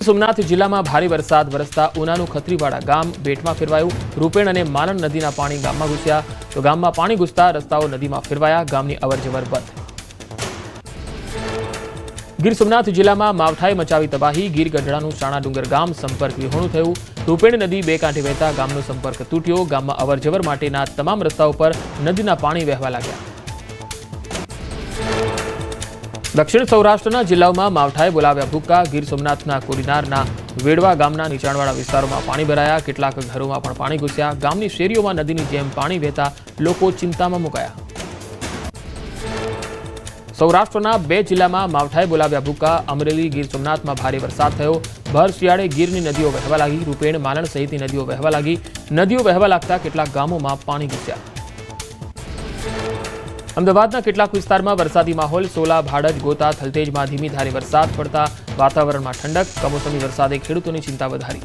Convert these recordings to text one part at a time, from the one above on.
સોમનાથ જિલ્લામાં ભારે વરસાદ વરસતા ઉનાનું ખત્રીવાડા ગામ બેટમાં ફેરવાયું। રૂપેણ અને માલણ નદીના પાણી ગામમાં ઘૂસ્યા તો ગામમાં પાણી ઘૂસતા રસ્તાઓ નદીમાં ફેરવાયા। ગામની અવરજવર બંધ। ગીર સોમનાથ જિલ્લામાં માવઠાએ મચાવી તબાહી। ગીર ગઢડાનું સાણા ડુંગર ગામ સંપર્ક વિહોણું થયું। રૂપેણ નદી બે કાંઠે વહેતા ગામનો સંપર્ક તૂટ્યો। ગામમાં અવરજવર માટેના તમામ રસ્તાઓ પર નદીના પાણી વહેવા લાગ્યા। दक्षिण सौराष्ट्रना जिल्लाओं मावठाए बोलाव्या भूक्का। गीर सोमनाथना कोडीनाરના વેડવા ગામના નીચાણવાળા વિસ્તારોમાં પાણી ભરાયા। કેટલાક ઘરોમાં પણ પાણી ઘૂસ્યા। ગામની શેરીઓમાં નદીની જેમ પાણી વહેતા લોકો ચિંતામાં મુકાયા। સૌરાષ્ટ્રના બે જિલ્લામાં માવઠાએ બોલાવ્યા ભૂક્કા। અમરેલી ગીર સોમનાથમાં ભારે વરસાદ થયો। ભર શિયાળે ગીરની નદીઓ વહેવા લાગી। રૂપેણ માલણ સહિતની નદીઓ વહેવા લાગી। નદીઓ વહેવા લાગતા કેટલાક ગામોમાં પાણી ઘૂસ્યા। અમદાવાદના કેટલાક વિસ્તારમાં વરસાદી માહોલ। સોલા, ભાડજ, ગોતા, થલતેજમાં ધીમી ધારે વરસાદ પડતા વાતાવરણમાં ઠંડક। કમોસમી વરસાદે ખેડૂતોની ચિંતા વધારી।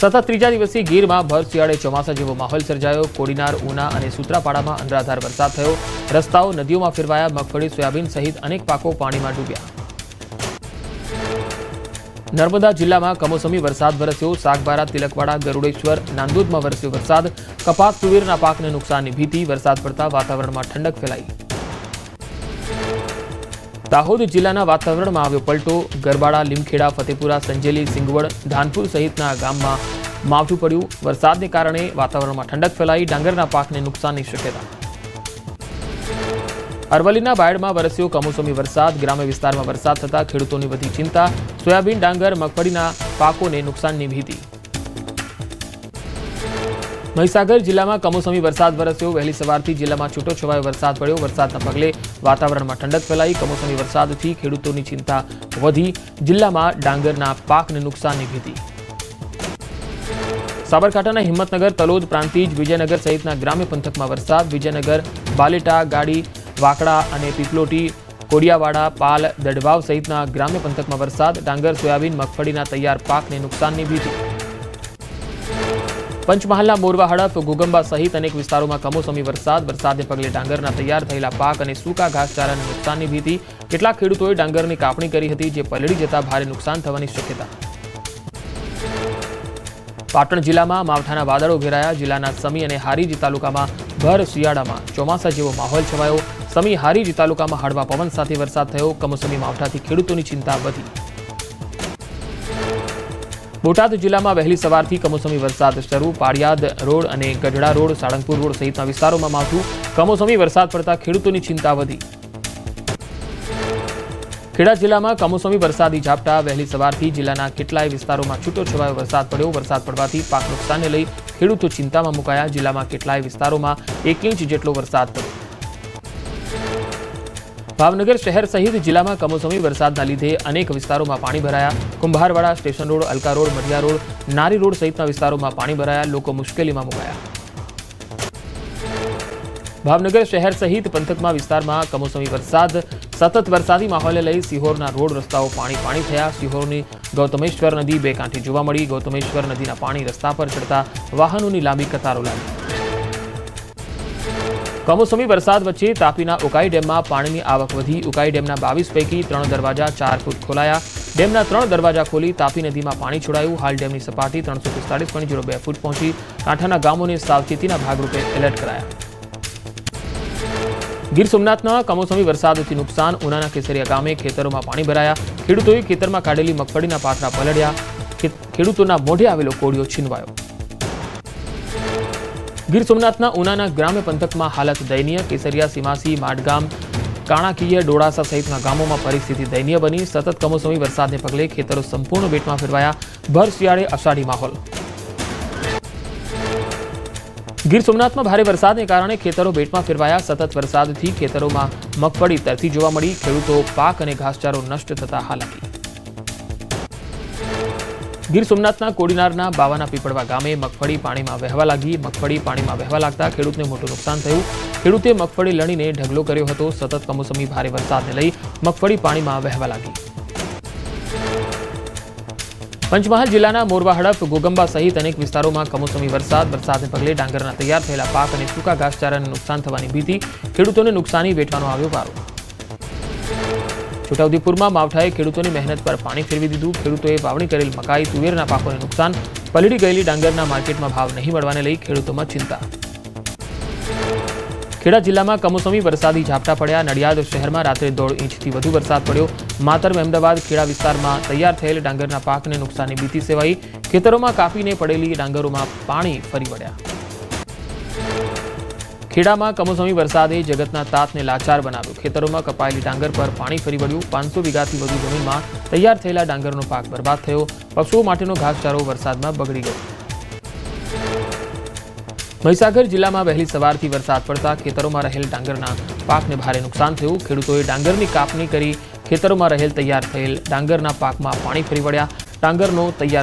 સતત ત્રીજા દિવસે ગીરમાં ભર શિયાળે ચોમાસા જેવો માહોલ સર્જાયો। કોડીનાર, ઉના અને સૂત્રાપાડામાં અનરાધાર વરસાદ થયો। રસ્તાઓ નદીઓમાં ફેરવાયા। મગફળી, સોયાબીન સહિત અનેક પાકો પાણીમાં ડૂબ્યા। નર્મદા જિલ્લામાં કમોસમી વરસાદ વરસ્યો। સાગબારા, તિલકવાડા, ગરુડેશ્વર, નાંદોદમાં વરસ્યો વરસાદ। કપાસ, તુવેરના પાકને નુકસાનની ભીતિ। વરસાદ પડતા વાતાવરણમાં ઠંડક ફેલાઈ। દાહોદ જિલ્લાના વાતાવરણમાં આવ્યો પલટો। ગરબાડા, લીમખેડા, ફતેપુરા, સંજેલી, સિંગવડ, ધાનપુર સહિતના ગામમાં માવઠું પડ્યું। વરસાદને કારણે વાતાવરણમાં ઠંડક ફેલાઈ। ડાંગરના પાકને નુકસાનની શક્યતા। અરવલ્લીના બાયડમાં વરસ્યો કમોસમી વરસાદ। ગ્રામ્ય વિસ્તારમાં વરસાદ થતા ખેડૂતોની વધી ચિંતા। સોયાબીન, ડાંગર, મગફળીના પાકોને નુકસાનની ભીતિ। મહીસાગર જિલ્લામાં કમોસમી વરસાદ વરસ્યો। વહેલી સવારથી જિલ્લામાં છૂટોછવાયો વરસાદ પડ્યો। વરસાદના પગલે વાતાવરણમાં ઠંડક ફેલાઈ। કમોસમી વરસાદથી ખેડૂતોની ચિંતા વધી। જિલ્લામાં ડાંગરના પાકને નુકસાનની ભીતિ। સાબરકાંઠાના હિંમતનગર, તલોદ, પ્રાંતિજ, વિજયનગર સહિતના ગ્રામ્ય પંથકમાં વરસાદ। વિજયનગર, બાલેટા, ગાડી, વાકડા અને પીપલોટી, કોડિયાવાડા, પાલ, દડવાવ સહિતના ગ્રામ્ય પંથકમાં વરસાદ। ડાંગર, સોયાબીન, મગફળીના તૈયાર પાકને નુકસાનની ભીતિ। પંચમહાલના મોરવા, હડફ, ઘોગંબા સહિત અનેક વિસ્તારોમાં કમોસમી વરસાદ। વરસાદને પગલે ડાંગરના તૈયાર થયેલા પાક અને સૂકા ઘાસચારાને નુકસાનની ભીતિ। કેટલાક ખેડૂતોએ ડાંગરની કાપણી કરી હતી, જે પલળી જતા ભારે નુકસાન થવાની શક્યતા। પાટણ જિલ્લામાં માવઠાના વાદળો ઘેરાયા। જિલ્લાના સમી અને હારીજ તાલુકામાં ભર શિયાળામાં ચોમાસા જેવો માહોલ છવાયો। સમી, હારીજ તાલુકામાં હળવા પવન સાથે વરસાદ થયો। કમોસમી માવઠાથી ખેડૂતોની ચિંતા વધી। બોટાદ જિલ્લામાં વહેલી સવારથી કમોસમી વરસાદ શરૂ। પાળિયાદ રોડ અને ગઢડા રોડ, સાળંગપુર રોડ સહિતના વિસ્તારોમાં માવઠું। કમોસમી વરસાદ પડતા ખેડૂતોની ચિંતા વધી। ખેડા જિલ્લામાં કમોસમી વરસાદી ઝાપટા। વહેલી સવારથી જિલ્લાના કેટલાય વિસ્તારોમાં છૂટોછવાયો વરસાદ પડ્યો। વરસાદ પડવાથી પાક નુકસાનને લઈ ખેડૂતો ચિંતામાં મુકાયા। જિલ્લામાં કેટલાય વિસ્તારોમાં 1 ઇંચ જેટલો વરસાદ પડ્યો। ભાવનગર શહેર સહિત જિલ્લામાં કમોસમી વરસાદના લીધે અનેક વિસ્તારોમાં પાણી ભરાયા। Kumbharwada, station road, Alka road, Madhiya road, Nari road સહિતના વિસ્તારોમાં પાણી ભરાયા। લોકો મુશ્કેલીમાં મુકાયા। ભાવનગર શહેર સહિત પંથકમાં વિસ્તારમાં કમોસમી વરસાદ। સતત વરસાદી માહોલને લઈ સિહોરના રોડ રસ્તાઓ પાણી થયા। સિહોરની ગૌતમેશ્વર નદી બે કાંઠે જોવા મળી। ગૌતમેશ્વર નદીના પાણી રસ્તા પર ચડતા વાહનોની લાંબી કતારો લાગી। કમોસમી વરસાદ વચ્ચે તાપીના ઉકાઈ ડેમમાં પાણીની આવક વધી। ઉકાઈ ડેમના 22 પૈકી 3 દરવાજા 4 ફૂટ ખોલાયા। ડેમના 3 દરવાજા ખોલી તાપી નદીમાં પાણી છોડાયું। હાલ ડેમની સપાટી 345.02 ફૂટ પહોંચી। કાંઠાના ગામોને સાવચેતીના ભાગરૂપે એલર્ટ કરાયા। ગીર સોમનાથના કમોસમી વરસાદથી નુકસાન। ઉનાના કેસરિયા ગામે ખેતરોમાં પાણી ભરાયા। ખેડૂતોએ ખેતરમાં કાઢેલી મગફળીના પાથરા પલળ્યા। ખેડૂતોના મોઢે આવેલો કોળિયો છીનવાયો। ગીર સોમનાથના ઉનાના ગ્રામ્ય પંથકમાં હાલત દયનીય। કેસરિયા, સીમાસી, માટગામ, કાણાકીય, ડોળાસા સહિતના ગામોમાં પરિસ્થિતિ દયનીય બની। સતત કમોસમી વરસાદને પગલે ખેતરો સંપૂર્ણ બેટમાં ફેરવાયા। ભર શિયાળે અષાઢી માહોલ। ગીર સોમનાથમાં ભારે વરસાદને કારણે ખેતરો બેટમાં ફેરવાયા। સતત વરસાદથી ખેતરોમાં મગફળી તરતી જોવા મળી। ખેડૂતો પાક અને ઘાસચારો નષ્ટ થતા હાલાકી। ગીર સોમનાથના કોડીનારના બાવાના પીપળવા ગામે મગફળી પાણીમાં વહેવા લાગી। મગફળી પાણીમાં વહેવા લાગતા ખેડૂતને મોટું નુકસાન થયું। ખેડૂતે મગફળી લણીને ઢગલો કર્યો હતો। સતત કમોસમી ભારે વરસાદને લઈ મગફળી પાણીમાં વહેવા લાગી। પંચમહાલ જિલ્લાના મોરવા, હડફ, ઘોગંબા સહિત અનેક વિસ્તારોમાં કમોસમી વરસાદને પગલે ડાંગરના તૈયાર થયેલા પાક અને સૂકા ઘાસચારાને નુકસાન થવાની ભીતિ। ખેડૂતોને નુકસાની વેઠવાનો આવ્યો વારો। છોટાઉદેપુરમાં માવઠાએ ખેડૂતોની મહેનત પર પાણી ફેરવી દીધું. ખેડૂતોએ વાવણી કરેલ મકાઈ, તુવેરના પાકોને નુકસાન. પલળી ગયેલી ડાંગરના માર્કેટમાં ભાવ નહીં મળવાને લઈ ખેડૂતોમાં ચિંતા. ખેડા જિલ્લામાં કમોસમી વરસાદી ઝાપટા પડ્યા. નડિયાદ શહેરમાં રાત્રે 1.5 ઇંચથી વધુ વરસાદ પડ્યો. માતર, મહેમદાવાદ, ખેડા વિસ્તારમાં તૈયાર થયેલ ડાંગરના પાકને નુકસાનની ભીતિ સેવાઈ. ખેતરોમાં કાપીને પડેલી ડાંગરોમાં પાણી ફરી વળ્યા. ખેડામાં કમોસમી વરસાદે જગતના તાતને લાચાર બનાવ્યો. ખેતરોમાં કપાયેલી ડાંગર પર પાણી ફરી વળ્યું. 500 વીઘાથી વધુ જમીનમાં તૈયાર થયેલા ડાંગરનો પાક બરબાદ થયો. પશુઓ માટેનો ઘાસચારો વરસાદમાં બગડી ગયો. મહીસાગર જિલ્લામાં વહેલી સવારથી વરસાદ પડતા ખેતરોમાં રહેલ ડાંગરના પાકને ભારે નુકસાન થયું. ખેડૂતોએ ડાંગરની કાપણી કરી ખેતરોમાં રહેલ તૈયાર થયેલ ડાંગરના પાકમાં પાણી ફરી વળ્યા. ડાંગરનો તૈયાર